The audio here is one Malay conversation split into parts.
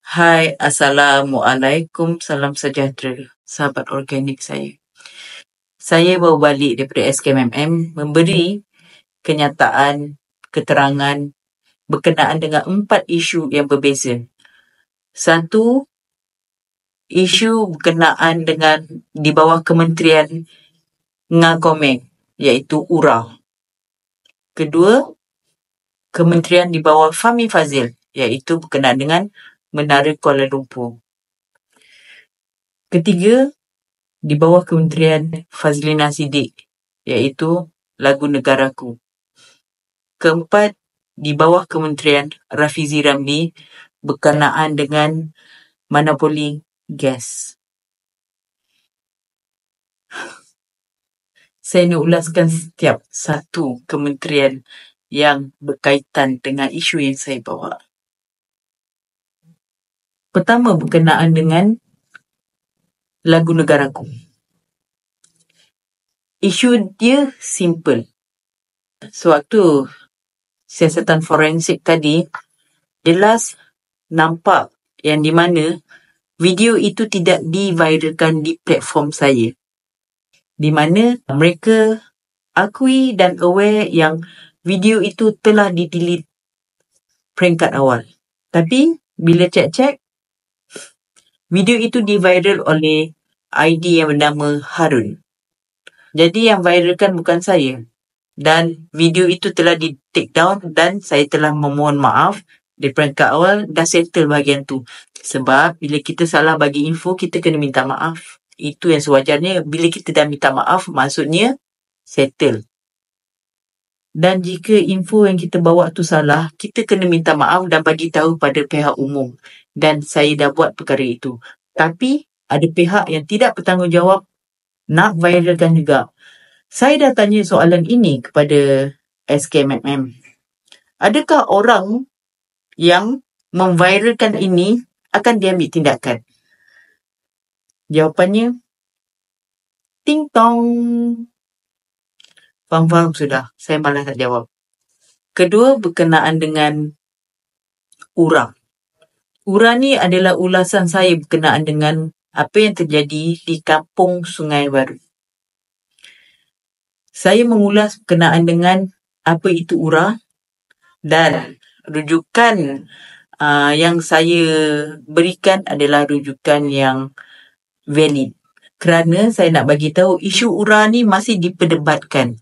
Hai, Assalamualaikum, salam sejahtera, sahabat organik saya. Saya baru balik daripada SKMM memberi kenyataan, keterangan berkenaan dengan 4 isu yang berbeza. Satu, isu berkenaan dengan di bawah Kementerian Ngakomeng, iaitu URA. Kedua, kementerian di bawah Fahmi Fadzil, iaitu berkenaan dengan Menara Kuala Lumpur. Ketiga, di bawah Kementerian Fazlina Siddiq, iaitu Lagu Negaraku. Keempat, di bawah Kementerian Rafizi Ramli berkenaan dengan monopoli gas. Saya nak ulaskan setiap satu kementerian yang berkaitan dengan isu yang saya bawa. Pertama, berkenaan dengan Lagu Negaraku. Isu dia simple. Sewaktu siasatan forensik tadi, jelas nampak yang di mana video itu tidak diviralkan di platform saya. Di mana mereka akui dan aware yang video itu telah di-delete peringkat awal. Tapi bila cek-cek, video itu di-viral oleh ID yang bernama Harun. Jadi yang viralkan bukan saya. Dan video itu telah di-take down dan saya telah memohon maaf di peringkat awal, dah settle bahagian tu. Sebab bila kita salah bagi info, kita kena minta maaf. Itu yang sewajarnya. Bila kita dah minta maaf, maksudnya settle. Dan jika info yang kita bawa tu salah, kita kena minta maaf dan bagi tahu pada pihak umum. Dan saya dah buat perkara itu. Tapi ada pihak yang tidak bertanggungjawab nak viralkan juga. Saya dah tanya soalan ini kepada SKMM. Adakah orang yang memviralkan ini akan diambil tindakan? Jawapannya, ting tong. Faham sudah. Saya malas tak jawab. Kedua, berkenaan dengan URA. URA ni adalah ulasan saya berkenaan dengan apa yang terjadi di Kampung Sungai Baru. Saya mengulas berkenaan dengan apa itu URA dan rujukan yang saya berikan adalah rujukan yang valid. Kerana saya nak bagi tahu isu URA ni masih diperdebatkan.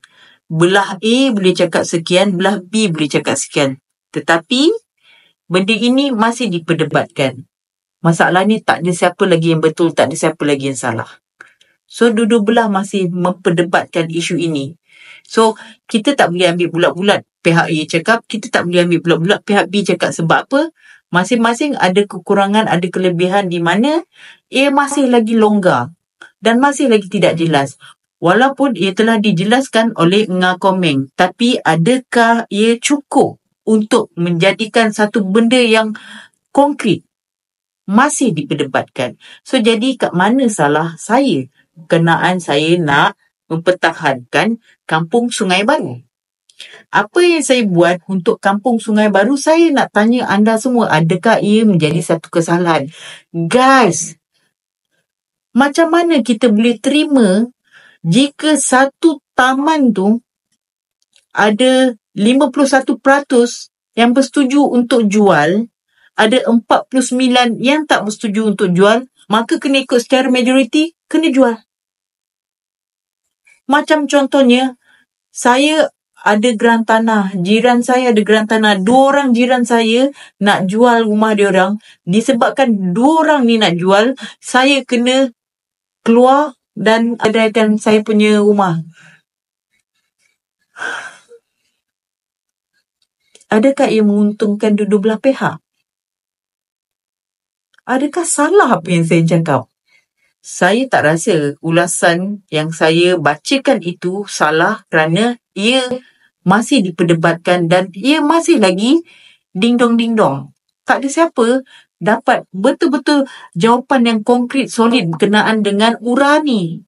Belah A boleh cakap sekian, belah B boleh cakap sekian. Tetapi benda ini masih diperdebatkan. Masalahnya tak ada siapa lagi yang betul, tak ada siapa lagi yang salah. So, dua-dua belah masih memperdebatkan isu ini. So, kita tak boleh ambil bulat-bulat pihak A cakap, kita tak boleh ambil bulat-bulat pihak B cakap. Sebab apa? Masing-masing ada kekurangan, ada kelebihan di mana A masih lagi longgar dan masih lagi tidak jelas. Walaupun ia telah dijelaskan oleh Ngakomeng, tapi adakah ia cukup untuk menjadikan satu benda yang konkret? Masih diperdebatkan. So, jadi kat mana salah saya? Berkenaan saya nak mempertahankan Kampung Sungai Baru. Apa yang saya buat untuk Kampung Sungai Baru, saya nak tanya anda semua, adakah ia menjadi satu kesalahan? Guys, macam mana kita boleh terima jika satu taman tu ada 51% yang bersetuju untuk jual, ada 49 yang tak bersetuju untuk jual, maka kena ikut secara majoriti, kena jual. Macam contohnya, saya ada geran tanah, jiran saya ada geran tanah, 2 orang jiran saya nak jual rumah diorang, disebabkan 2 orang ni nak jual, saya kena keluar dan adakan saya punya rumah. Adakah ia menguntungkan dua-dua belah pihak? Adakah salah apa yang saya cakap? Saya tak rasa ulasan yang saya bacakan itu salah kerana ia masih diperdebatkan dan ia masih lagi ding-dong. Tak ada siapa dapat betul-betul jawapan yang konkret, solid berkenaan dengan URA ni.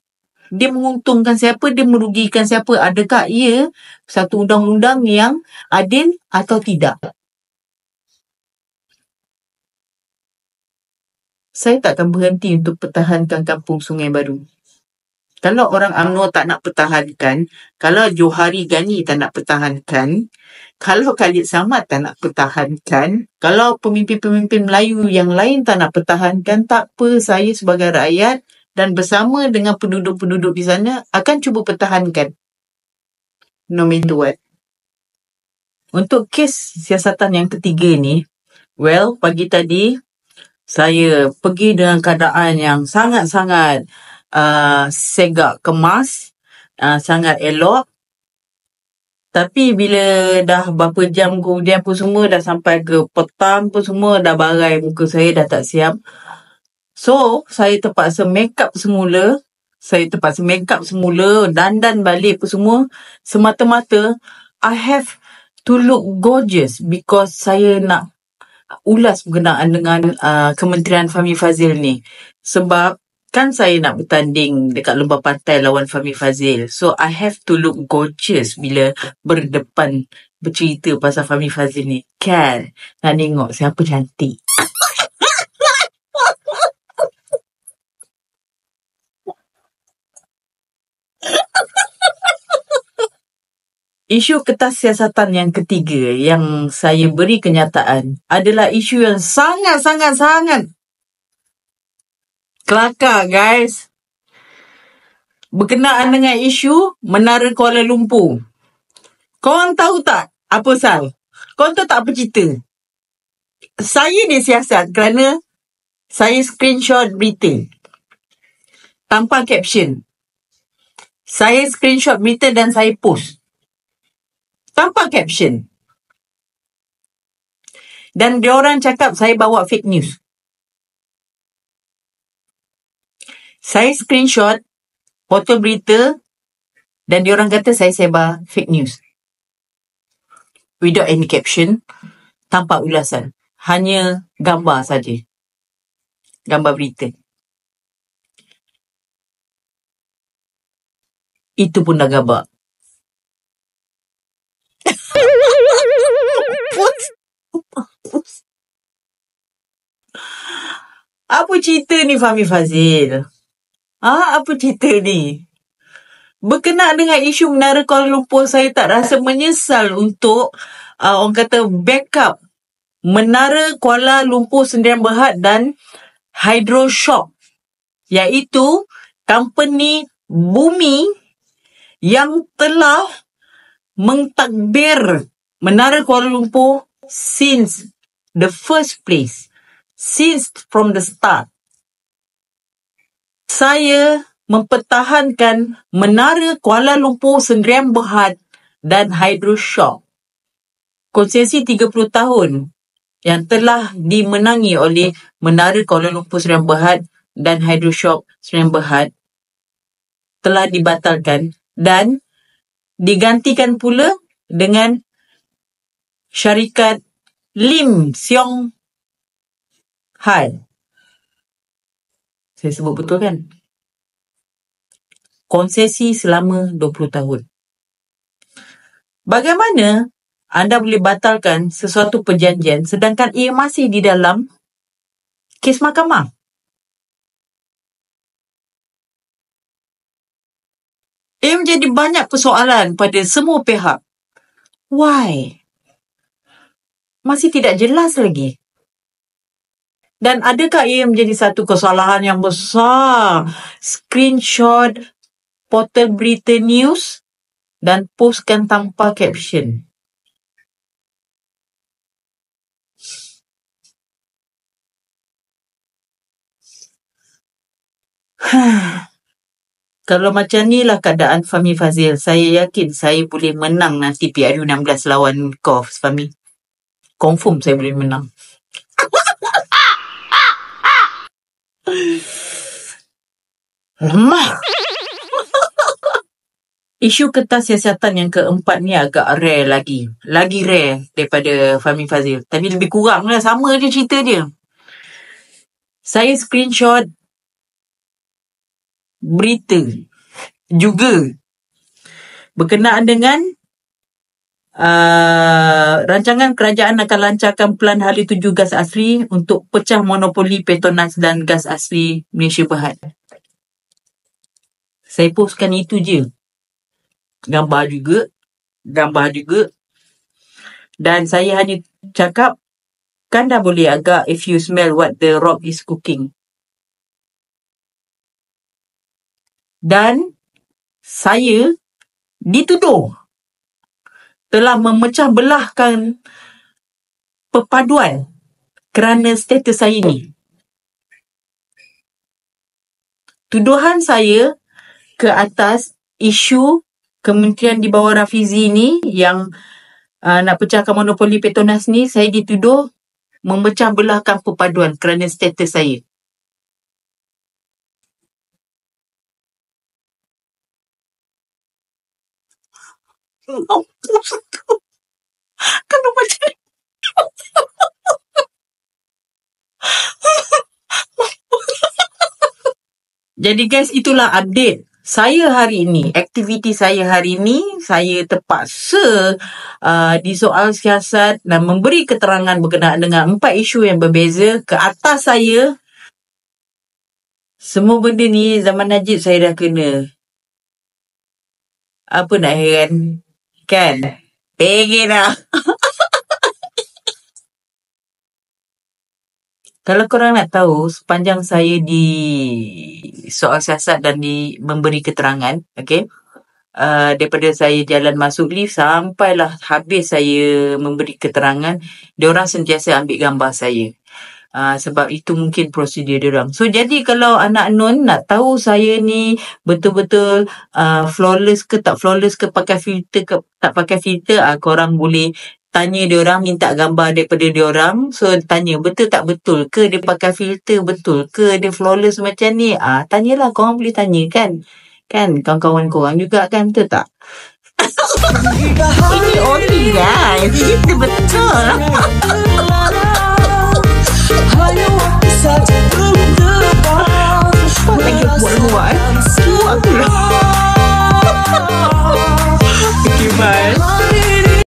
Dia menguntungkan siapa, dia merugikan siapa, adakah ia satu undang-undang yang adil atau tidak. saya takkan berhenti untuk pertahankan Kampung Sungai Baru. Kalau orang UMNO tak nak pertahankan, kalau Johari Gani tak nak pertahankan, kalau Khalid Samad tak nak pertahankan, kalau pemimpin-pemimpin Melayu yang lain tak nak pertahankan, tak apa, saya sebagai rakyat dan bersama dengan penduduk-penduduk di sana akan cuba pertahankan. No matter what. Untuk kes siasatan yang ketiga ni, well, pagi tadi saya pergi dengan keadaan yang sangat-sangat segak kemas, sangat elok. Tapi bila dah berapa jam kemudian pun semua, dah sampai ke petang pun semua, dah barai muka saya, dah tak siap. So, saya terpaksa make up semula, dandan balik pun semua, semata-mata I have to look gorgeous because saya nak ulas berkenaan dengan Kementerian Fahmi Fadzil ni. Sebab kan saya nak bertanding dekat Lembah Pantai lawan Fahmi Fadzil. So, I have to look gorgeous bila berdepan bercerita pasal Fahmi Fadzil ni. Kan? Nak tengok siapa cantik. Isu kertas siasatan yang ketiga yang saya beri kenyataan adalah isu yang sangat-sangat-sangat kelakar, guys. Berkenaan dengan isu Menara Kuala Lumpur. Korang tahu tak apa pasal? Korang tahu tak apa cerita? Saya disiasat kerana saya screenshot berita tanpa caption. Saya screenshot berita dan saya post tanpa caption. Dan diorang cakap saya bawa fake news. Saya screenshot foto berita dan diorang kata saya sebar fake news. Without any caption, tanpa ulasan. Hanya gambar saja. Gambar berita. Itu pun dah gabak. Apa cerita ni Fahmi Fadzil? Apa cerita ni? Berkenaan dengan isu Menara Kuala Lumpur, saya tak rasa menyesal untuk orang kata backup Menara Kuala Lumpur Sdn Bhd dan Hydroshock, iaitu company bumi yang telah mentadbir Menara Kuala Lumpur since the first place, since from the start. Saya mempertahankan Menara Kuala Lumpur Sdn Bhd dan Hydroshock. Konsesi 30 tahun yang telah dimenangi oleh Menara Kuala Lumpur Sdn Bhd dan Hydroshock Sdn Bhd telah dibatalkan dan digantikan pula dengan syarikat Lim Siong Hai. Saya sebut betul kan? Konsesi selama 20 tahun. Bagaimana anda boleh batalkan sesuatu perjanjian sedangkan ia masih di dalam kes mahkamah? Ia menjadi banyak persoalan pada semua pihak. Why? Masih tidak jelas lagi. Dan adakah ia menjadi satu kesalahan yang besar? Screenshot portal berita news dan postkan tanpa caption. Kalau macam ni lah keadaan Fahmi Fadzil, saya yakin saya boleh menang nanti PRU 16 lawan kau, Fahmi. Confirm saya boleh menang. Lemah. Isu kertas siasatan yang keempat ni agak rare lagi. Lagi rare daripada Fahmi Fadzil. Tapi lebih kurang lah, sama je cerita dia. Saya screenshot berita juga berkenaan dengan rancangan kerajaan akan lancarkan Pelan Hala Tuju Gas Asli untuk pecah monopoli Petronas dan Gas Asli Malaysia Berhad. Saya postkan itu je. Gambar juga. Dan saya hanya cakap, kan dah boleh agak if you smell what the Rock is cooking. Dan saya dituduh telah memecah belahkan perpaduan kerana status saya ni. Tuduhan saya ke atas isu kementerian di bawah Rafizi ni yang nak pecahkan monopoli Petronas ni, saya dituduh memecah belahkan perpaduan kerana status saya. Kenapa macam Jadi guys, itulah update saya hari ini. Aktiviti saya hari ini, saya terpaksa di soal siasat dan memberi keterangan berkenaan dengan 4 isu yang berbeza ke atas saya. Semua benda ni zaman Najib saya dah kena. Apa nak heran? Kan? Pengen lah. Kalau korang nak tahu, sepanjang saya di soal siasat dan memberi keterangan, okay, daripada saya jalan masuk lift sampailah habis saya memberi keterangan, diorang sentiasa ambil gambar saya. Sebab itu mungkin prosedur diorang. So, jadi kalau anak non nak tahu saya ni betul-betul flawless ke tak flawless ke, pakai filter ke tak pakai filter, korang boleh tanya diorang, minta gambar daripada diorang. So, tanya betul tak betul ke dia pakai filter, betul ke dia flawless macam ni. Tanyalah, korang boleh tanya kan. Kan, kawan-kawan korang juga kan, betul tak? Ini only guys, itu betul.